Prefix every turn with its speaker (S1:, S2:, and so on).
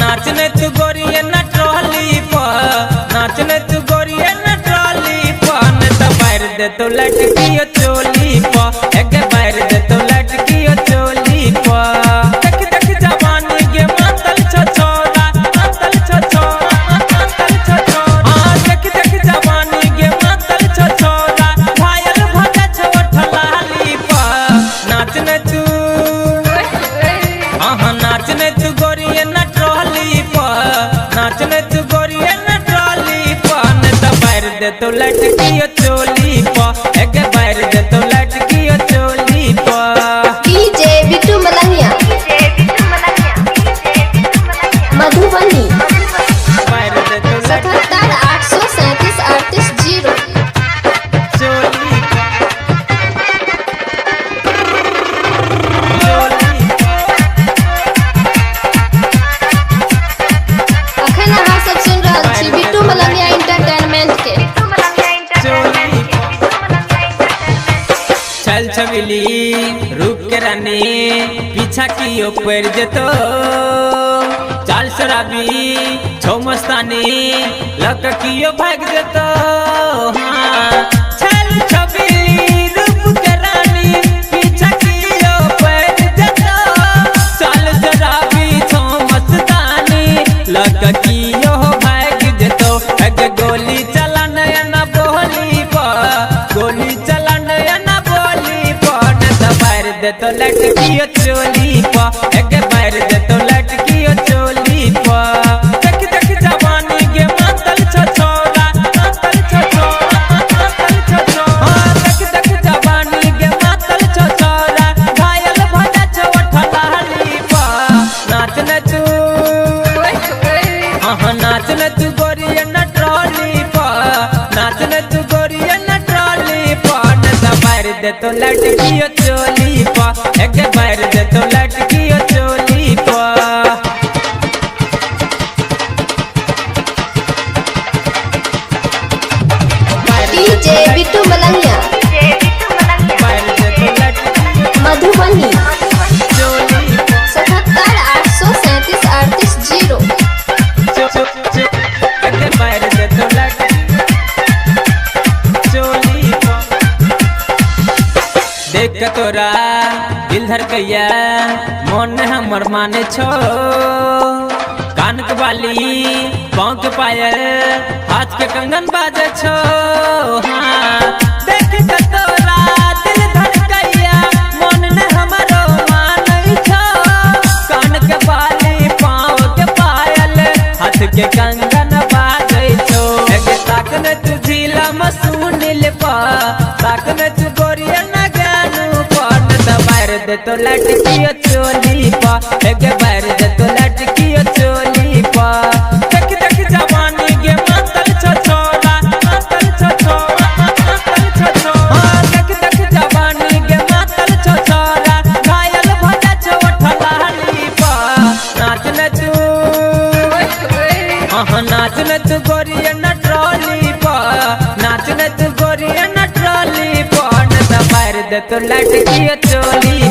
S1: नाचने तू गोरिये न ट्रॉली पर नाचने तू गोरिये न ट्रॉली पर न तो बैर दे तो लटकी चोली पर एक बैर दे तो लटकी चोली पर देख देख जवानी के मातल छोरा मातल छोरा मातल छोरा हां देख देख जवानी के मातल छोरा घायल भगा छोट लाली पर नाचने तू हां नाचने तू गोरिये न नाचने तू गोरिये न ट्रॉली पर न तो बैर दे तो लटकी चोली पर एक बैर दे तो लटकी चोली पर
S2: डीजे बिट्टू मलंगिया मधुबनी
S1: बैर दे तो
S2: 77 837 38 0
S1: चोली
S2: अखन अहाँ सब सुन रहल छी बिट्टू मलंगिया एंटरटेनमेंट के
S1: चल छबिली रूप के रानी पीछा की ऊपर जतो चाल शराबी छो मस्तानी लक कियो भाग जतो हाँ चल छबिली रूप के रानी पीछा की ऊपर जतो चाल शराबी छो मस्तानी लक कियो भाग जतो एक गोली चला नया ना बोली गोली चला तो लटकी चोली पर एक बैर दे तो लटकी चोली पर देख देख जवानी के मातल छोरा मातल छोरा मातल छोरा हां देख देख जवानी के मातल छोरा घायल भजा छोट लाली पर नाचने तू हां नाचने तू गोरिये न ट्रॉली पर नाचने तू गोरिये न ट्रॉली पर न तो बैर दे तो लटकी चोली पर एक बैर दे तो लटकी चोली पर
S2: डीजे बिट्टू मलंगिया
S1: बैर दे तो लटकी
S2: मधुबनी
S1: चोली
S2: 77 837 38 0
S1: एक बैर दे तो लटकी चोली पर देख के तोरा दिल धड़कैया मन हमर माने छो कान के बाली पाँव के पायल हाथ के कंगन बाजे छो हाँ देख के तोरा दिल धड़कैया मन ने हमरो माने छो कान के बाली पाँव के पायल हाथ के कंगन बाजे छो एक ताकने तू झीला मसूनिल पा ताकने तू गोरिया न गानू पर तो बैर दे तो लटकी चोली पा एक बैर दे तो लटकी चोली पा देख देख जवानी के मातल छोरा मातल छोरा मातल छोरा हां देख देख जवानी के मातल छोरा घायल भजा छोट लाली पा नाचने तू हां नाचने तू गोरिये न ट्रॉली पर नाचने तू गोरिये न ट्रॉली पर न तो बैर दे तो लटकी चोली